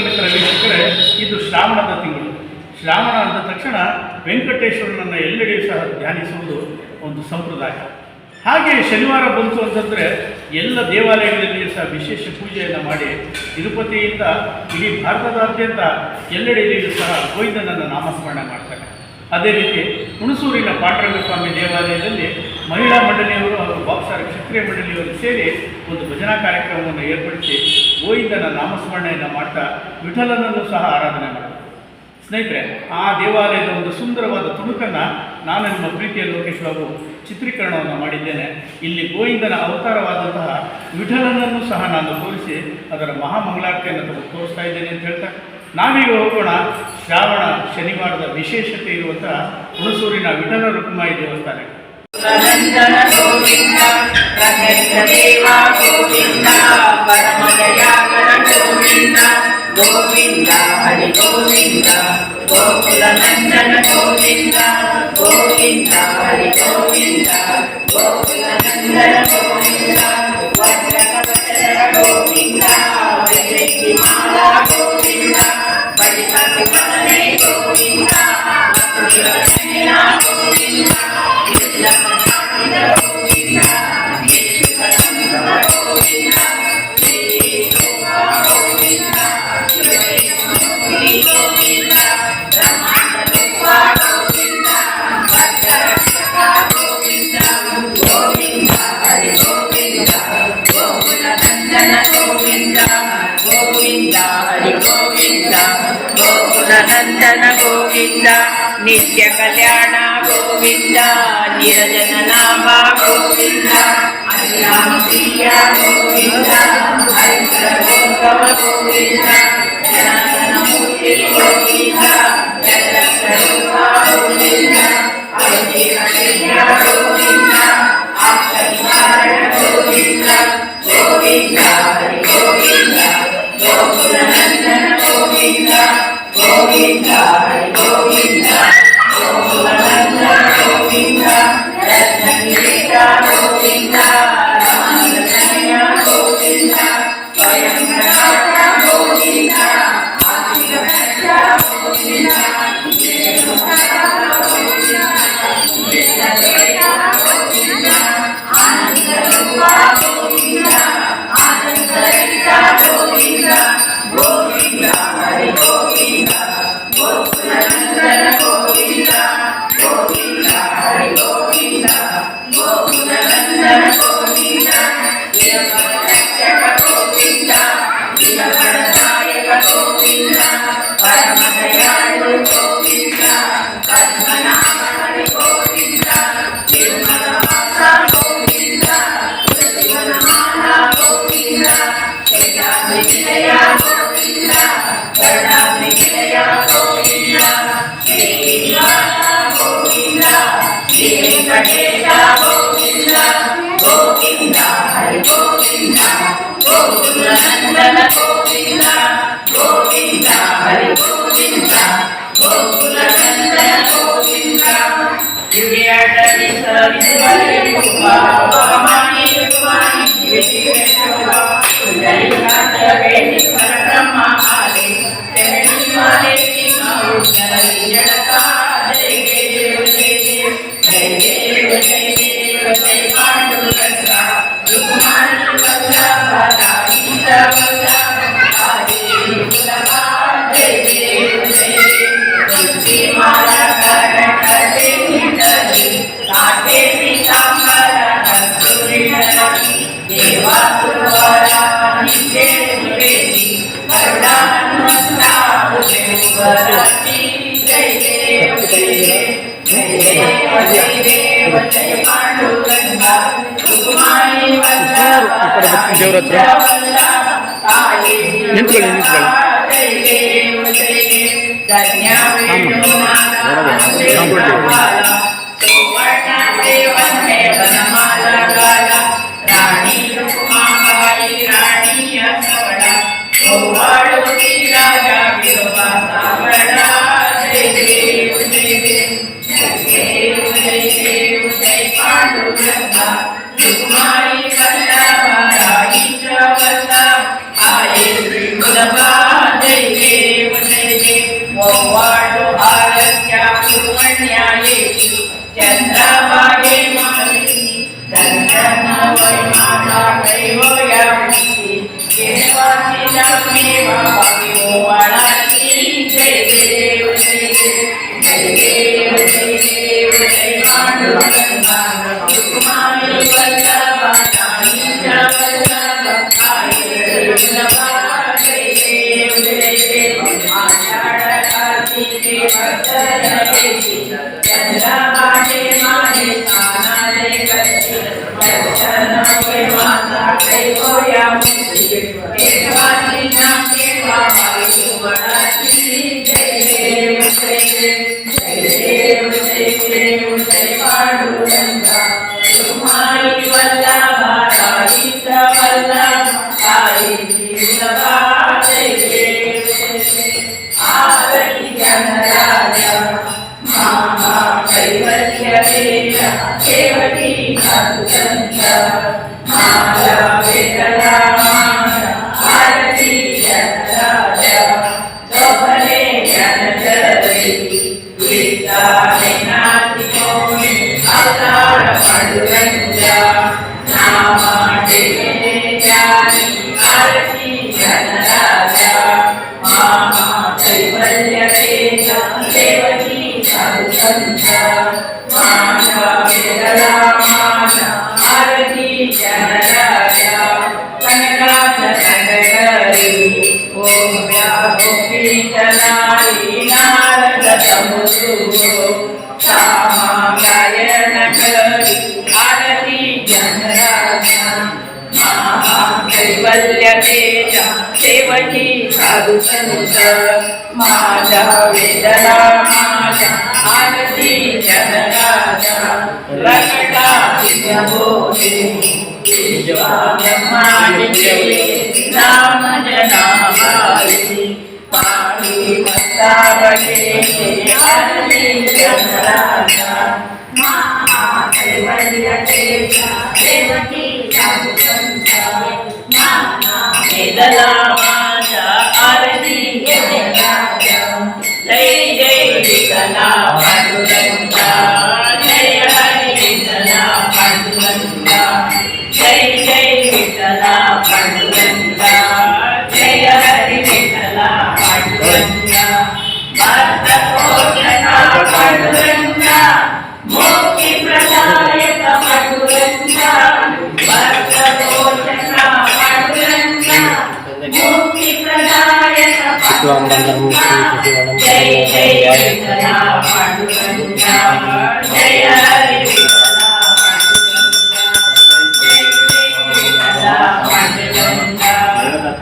ಮಿತ್ರ ವೀಕ್ಷಕರೇ, ಇದು ಶ್ರಾವಣದ ತಿಂಗಳು. ಶ್ರಾವಣ ಅಂದ ತಕ್ಷಣ ವೆಂಕಟೇಶ್ವರನನ್ನು ಎಲ್ಲೆಡೆಯೂ ಸಹ ಧ್ಯಾನಿಸುವುದು ಒಂದು ಸಂಪ್ರದಾಯ. ಹಾಗೆ ಶನಿವಾರ ಬಂತು ಅಂತಂದರೆ ಎಲ್ಲ ದೇವಾಲಯಗಳಲ್ಲಿಯೂ ಸಹ ವಿಶೇಷ ಪೂಜೆಯನ್ನು ಮಾಡಿ ತಿರುಪತಿಯಿಂದ ಇಡೀ ಭಾರತದಾದ್ಯಂತ ಎಲ್ಲೆಡೆಯಲ್ಲಿಯೂ ಸಹ ಗೋವಿಂದನನ್ನು ನಾಮಸ್ಮರಣೆ ಮಾಡ್ತಾರೆ. ಅದೇ ರೀತಿ ಹುಣಸೂರಿನ ಪಾಂಡುರಂಗ ಸ್ವಾಮಿ ದೇವಾಲಯದಲ್ಲಿ ಮಹಿಳಾ ಮಂಡಳಿಯವರು ಹಾಗೂ ಬಾಕ್ಸರ್ ಕ್ಷತ್ರಿಯ ಮಂಡಳಿಯವರು ಸೇರಿ ಒಂದು ಭಜನಾ ಕಾರ್ಯಕ್ರಮವನ್ನು ಏರ್ಪಡಿಸಿ ಗೋವಿಂದನ ನಾಮಸ್ಮರಣೆಯನ್ನು ಮಾಡ್ತಾ ವಿಠಲನನ್ನು ಸಹ ಆರಾಧನೆ ಮಾಡ್ತಾರೆ. ಸ್ನೇಹಿತರೆ, ಆ ದೇವಾಲಯದ ಒಂದು ಸುಂದರವಾದ ತುಣುಕನ್ನು ನಾನು ನಿಮ್ಮ ಪ್ರೀತಿಯ ಲೋಕೇಶ್ ಬಾಬು ಚಿತ್ರೀಕರಣವನ್ನು ಮಾಡಿದ್ದೇನೆ. ಇಲ್ಲಿ ಗೋವಿಂದನ ಅವತಾರವಾದಂತಹ ವಿಠಲನನ್ನು ಸಹ ನಾನು ತೋರಿಸಿ ಅದರ ಮಹಾಮಂಗಳಾರತಿಯನ್ನು ತೋರಿಸ್ತಾ ಇದ್ದೇನೆ ಅಂತ ಹೇಳ್ತಾ ನಾವೀಗ ಹೋಗೋಣ ಶ್ರಾವಣ ಶನಿವಾರದ ವಿಶೇಷತೆ ಇರುವಂತಹ ಹುಣಸೂರಿನ ವಿಠಲ ರುಕ್ಮಾಯಿ ದೇವಸ್ಥಾನಕ್ಕೆ. ಗೋವಿಂದ ಹರಿ ಗೋವಿಂದ ಗೋಕುಲ ನಂದನ ಗೋವಿಂದ ಗೋವಿಂದ ಹರಿ ಗೋವಿಂದ ಗೋಕುಲ ನಂದನ ಗೋವಿಂದ ವಜ್ರಕವಚರ ಗೋವಿಂದ ವೈರೈತಿ ಮಾಲಾ ಗೋವಿಂದ ಬಳಿಕಿ ಮನೆ ಗೋವಿಂದ ಗೋವಿಂದ ಗೋವಿಂದ ನಂದನ ಗೋವಿಂದ ನಿತ್ಯ ಕಲ್ಯಾಣ ಗೋವಿಂದ ನಿರಜನ ನಾಮ ಗೋವಿಂದ ಅಲ್ಲಾಂಪ್ರಿಯ ಗೋವಿಂದ ಹರಿಹರ ಗೋಗಮ ಗೋವಿಂದ ಜನಾರ್ದನ ಮೂರ್ತಿ ಗೋವಿಂದ ಜಗದಸ್ವರೂಪ ಗೋವಿಂದ ಅವಿದ್ಯ ಗೋವಿಂದ ಆಕ್ಷರಿಕಾರಣ ಗೋವಿಂದ ಗೋವಿಂದ ಹರಿ ಗೋವಿಂದ ಗೋಕುಲ ನಂದನ ಗೋವಿಂದ ಗೋವಿಂದ ಹರಿ ಗೋವಿಂದ ಗೋಕುಲ ನಂದನ ಗೋವಿಂದ ರತ್ನಗಿರೀಟ ಗೋವಿಂದ ರಾಮಚಂದ್ರಯ್ಯ ಗೋವಿಂದ ಸ್ವಯಂಪ್ರಕಾಶ ಗೋವಿಂದ ಆದಿಗಣೇಶ ಗೋವಿಂದ ಗೋವಿಂದ ಆನಂದರೂಪ ಗೋವಿಂದ ಆನಂದರಹಿತ ಗೋವಿಂದ ಗೋವಿಂದ ಹರಿ ಗೋವಿಂದ ಗೋಕುಲ ನಂದನ ಗೋವಿಂದ ಗೋವಿಂದ ಹರಿ ಗೋವಿಂದ ಗೋಕುಲ ನಂದನ ಗೋವಿಂದ ರಕ್ಷಕ ಗೋವಿಂದ ನಾಯಕ ಗೋವಿಂದ ಪರಮ ದಯಾಳು ಗೋವಿಂದ ಪದ್ಮನಾಭ ಹರಿ ಗೋವಿಂದ ತಿರುಮಲ ವಾಸ ಗೋವಿಂದ ತುಳಸಿವನಮಾಲ ಗೋವಿಂದ ಶೈಲಾದ್ರಿ ವಿಜಯ ಗೋವಿಂದ ಕರುಣಾದ್ರಿ ವಿಜಯ ಗೋವಿಂದ ಶ್ರೀನಿವಾಸ ಗೋವಿಂದ ಶ್ರೀ ವೆಂಕಟೇಶ ಗೋವಿಂದ ಗೋವಿಂದ ಹರಿ ಗೋವಿಂದ ಗೋಕುಲ ನಂದನ ಗೋವಿಂದ ಗೋವಿಂದ ಹರಿ ಗೋವಿಂದ ಗೋಕುಲ ನಂದನ ಗೋವಿಂದ ದಿವ್ಯಾಟನಿ ಸವಿಸುವರೆ ಉಪಮಾನಿ ಉಪಮಾನಿ ದಿವ್ಯಶಿವ ಸುಂದರಿಕಾಂತ ವೇಣಿ ಪರಬ್ರಹ್ಮ ಆದಿ ತೆರಳಿ ಮಾಲೆ ನಾವು ಜನರಿ ಜಡಕ ಜಯ ದೇವ ಜಯ ದೇವ ಜಯ ದೇವ ಜಯ ದೇವ ಜಯ ಪಾಂಡುರಂಗ ರುಕ್ಮಾಣಿ ವಲ್ಲಭ ದಾಯಿತ ವಲ್ಲಭ ಆದಿ ವಲ್ಲಭ ಜಯ ದೇವ ಜಯ ದೇವ ತುಳಸಿ ಮಾಲಾ ಕನಕ ದೇವಿ ಕಾಟೆ ಪೀತಾಂಬರ ಕಸ್ತೂರಿ ನರಕಿ ದೇವಾಸುರವರ ನಿತ್ಯ ನಿವೇದಿ ಕರುಣಾನುಸ್ತ ಉಪೇವರತಿ ಜಯ ದೇವ ಜಯ ದೇವ ಜಯ ದೇವ ಜಯ ಪಾಂಡುರಂಗ ರುಕ್ಮಾಣಿ ವಲ್ಲಭ ತಾಯಿ ಜಯ ದೇವ ಜಯ ದೇವ ಧನ್ಯ ವೇಣುನಾಥ ಸುವರ್ಣ ದೇವತೆ ವನಮಾಲ ಗಾಲ ರಾಣಿ ರುಕ್ಮಾಬಾಯಿ ರಾಣಿಯ ಸವಳ ಗೋವಾಳು ರಾಜ ವಿರುವ ಸಾವಳ ಜಯ ದೇವ ಜಯ ದೇವ ಜಯ ದೇವ ಜಯ ಪಾಂಡುರಂಗ ರುಕ್ಮಾಯಿ ವಲ್ಲಭ ರಾಯಿಷ ವಲ್ಲಭ ಆಯೇ ಶ್ರೀ ವಲ್ಲಭ ಜಯ चंद्रभागे मालती चंद्रन वैमाता कैवया मुक्ती केशवाची लक्ष्मी भावी ओवाळाची जय देव जय देव जय देव जय पांडुरंगा रुक्माई वल्लभा नाईच्या वल्लभ आई वल्लभा जय देव आषाढ कार्तिके भक्तजनेची चंद्रभागे मागे स्नानाले करते दर्शन वे माता कैवया मुक्ती केशवाची नामे भावी ओवाळाची जय देव जय देव जय देव जय पांडुरंगा रुक्माई वल्लभा नाईच्या वल्लभ आई वल्लभा जय देव आरती जनराजा मामा कैवल्य वेदा केवटी साधुसंता माला वेदना माला आरती जनराजा चोभले जनचरी गीता नाती कोणी अवतार पांडुरंगा नामा टेके ज्ञानी आरती जनराजा मामा कैवल्य वेदा देवकी साधुसंता माता वेदना माता आरती जनराजा कनकाच कनकरी ओम व्याभोपी जनारी नारद समुद्रो सामा गायन करी आरती जनराजा मामा कैवल्य वेदा देवकी साधुसंत माझा वेदना माझा आरती जनराजा रकटा बोले ब्रह्मांडे राम जनाबाई पाणी मस्तावके आरती जनराजा मामा कैवल्य वेदा देवकी साधुसंत मामा वेदना माझा आरती जनराजा जय जय विठला पांडुरंगा जय हरी विठला पांडुरंगा जय जय विठला पांडुरंगा जय हरी विठला पांडुरंगा भक्त पोषणा पांडुरंगा मोक्ष प्रदायक पांडुरंगा भक्त पोषणा पांडुरंगा मोक्ष प्रदायक पांडुरंगा जय जय विठला पांडुरंगा जय हरी विठला पांडुरंगा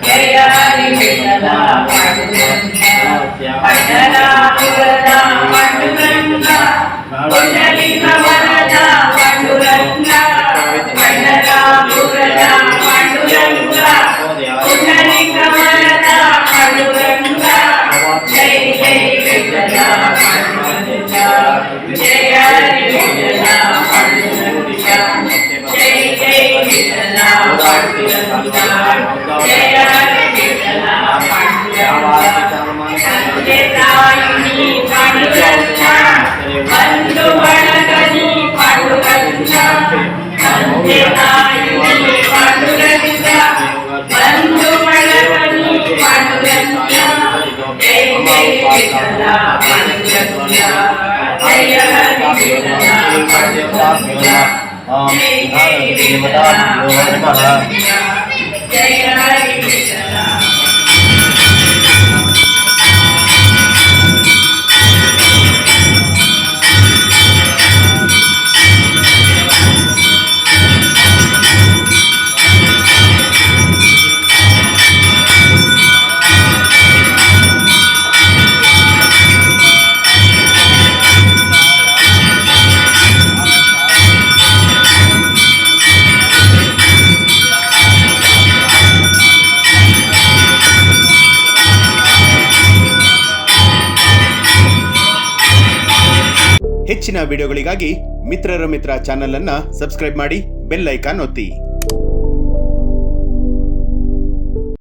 जय हरी विठला पांडुरंगा पंढरपुरला पांडुरंगा पुंडलिक वरदा पांडुरंगा पंढरपुरला पांडुरंगा पुंडलिक वरदा पांडुरंगा जय जय विठला पांडुरंगा जय हरी विठला पांडुरंगा जय जय विठला पांडुरंगा जय हरी विठला पांडुरंगा संदेतायिनी पांडुरंगा बंधु बळगनी पांडुरंगा संदेतायिनी पांडुरंगा बंधु बळगनी पांडुरंगा जय जय विठला पांडुरंगा जय हरी विठला पांडुरंगा जय जय विठला पांडुरंगा जय हरी विठला ಹೆಚ್ಚಿನ ವಿಡಿಯೋಗಳಿಗಾಗಿ ಮಿತ್ರರ ಮಿತ್ರ ಚಾನೆಲ್ ಅನ್ನು ಸಬ್ಸ್ಕ್ರೈಬ್ ಮಾಡಿ ಬೆಲ್ ಐಕಾನ್ ಒತ್ತಿ.